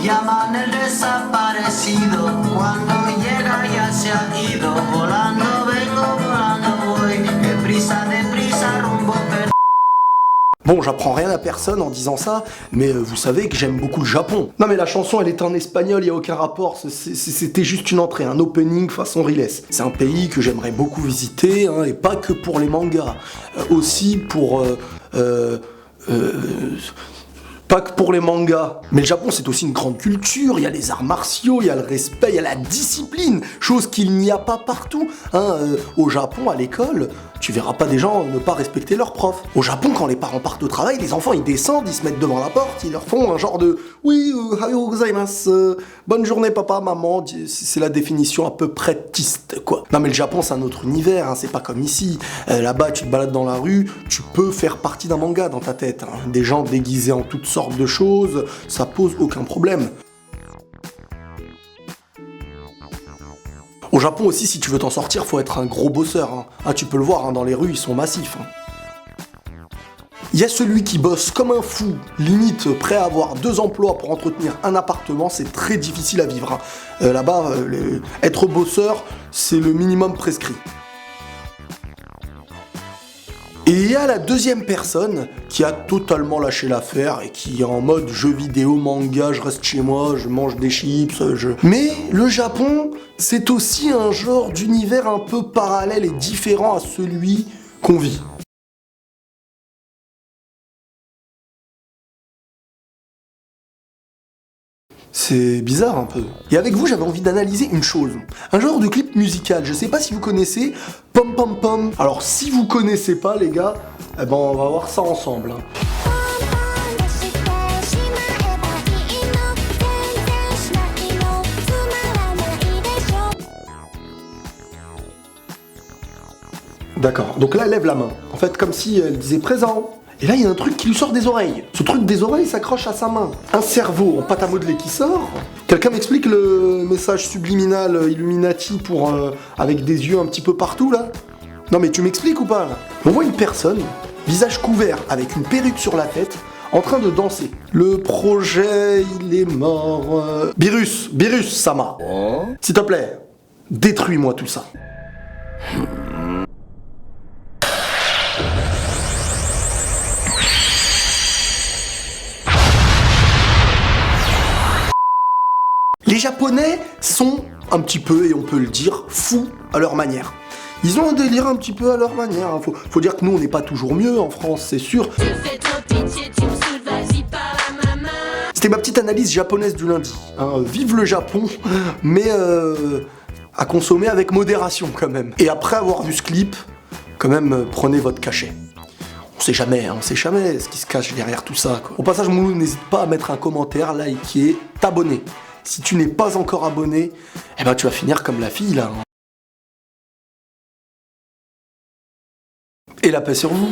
llaman el desaparecido. Cuando llega ya se ha ido. Volando vengo, volando voy. Deprisa, rumbo perdido. Bon, j'apprends rien à personne en disant ça, mais vous savez que j'aime beaucoup le Japon. Non mais la chanson, elle est en espagnol, y a aucun rapport, c'était juste une entrée, un opening façon Riles. C'est un pays que j'aimerais beaucoup visiter, hein, et pas que pour les mangas, aussi pour... pas que pour les mangas. Mais le Japon, c'est aussi une grande culture, il y a les arts martiaux, il y a le respect, il y a la discipline, chose qu'il n'y a pas partout. Hein, au Japon, à l'école, tu verras pas des gens ne pas respecter leurs profs. Au Japon, quand les parents partent au travail, les enfants, ils descendent, ils se mettent devant la porte, ils leur font un genre de « Oui, hayo gozaimasu, bonne journée papa, maman », c'est la définition à peu près tiste, quoi. Non mais le Japon, c'est un autre univers, hein, c'est pas comme ici. Là-bas, tu te balades dans la rue, tu peux faire partie d'un manga dans ta tête. Hein. Des gens déguisés en toutes sortes de choses, ça pose aucun problème. Au Japon aussi, si tu veux t'en sortir, faut être un gros bosseur. Hein. Ah, tu peux le voir, hein, dans les rues, ils sont massifs. Hein. Il y a celui qui bosse comme un fou, limite prêt à avoir 2 emplois pour entretenir un appartement, c'est très difficile à vivre. Hein. Là-bas, être bosseur, c'est le minimum prescrit. Et il y a la deuxième personne qui a totalement lâché l'affaire et qui est en mode jeu vidéo, manga, je reste chez moi, je mange des chips, Mais le Japon, c'est aussi un genre d'univers un peu parallèle et différent à celui qu'on vit. C'est bizarre un peu. Et avec vous, j'avais envie d'analyser une chose. Un genre de clip musical, je sais pas si vous connaissez Pom Pom Pom. Alors si vous connaissez pas les gars, eh ben on va voir ça ensemble. Hein. D'accord, donc là elle lève la main. En fait comme si elle disait présent. Et là, il y a un truc qui lui sort des oreilles. Ce truc des oreilles s'accroche à sa main. Un cerveau en pâte à modeler qui sort. Quelqu'un m'explique le message subliminal Illuminati pour avec des yeux un petit peu partout, là? Non, mais tu m'expliques ou pas, là? On voit une personne, visage couvert, avec une perruque sur la tête, en train de danser. Le projet, il est mort... Birus, Sama. Oh. S'il te plaît, détruis-moi tout ça. Les Japonais sont un petit peu, et on peut le dire, fous à leur manière. Ils ont un délire un petit peu à leur manière. Faut dire que nous, on n'est pas toujours mieux en France, c'est sûr. C'était ma petite analyse japonaise du lundi. Hein. Vive le Japon, mais à consommer avec modération quand même. Et après avoir vu ce clip, quand même, prenez votre cachet. On sait jamais ce qui se cache derrière tout ça. Quoi. Au passage, Moulou, n'hésite pas à mettre un commentaire, liker, t'abonner. Si tu n'es pas encore abonné, eh ben tu vas finir comme la fille là. Et la paix sur vous.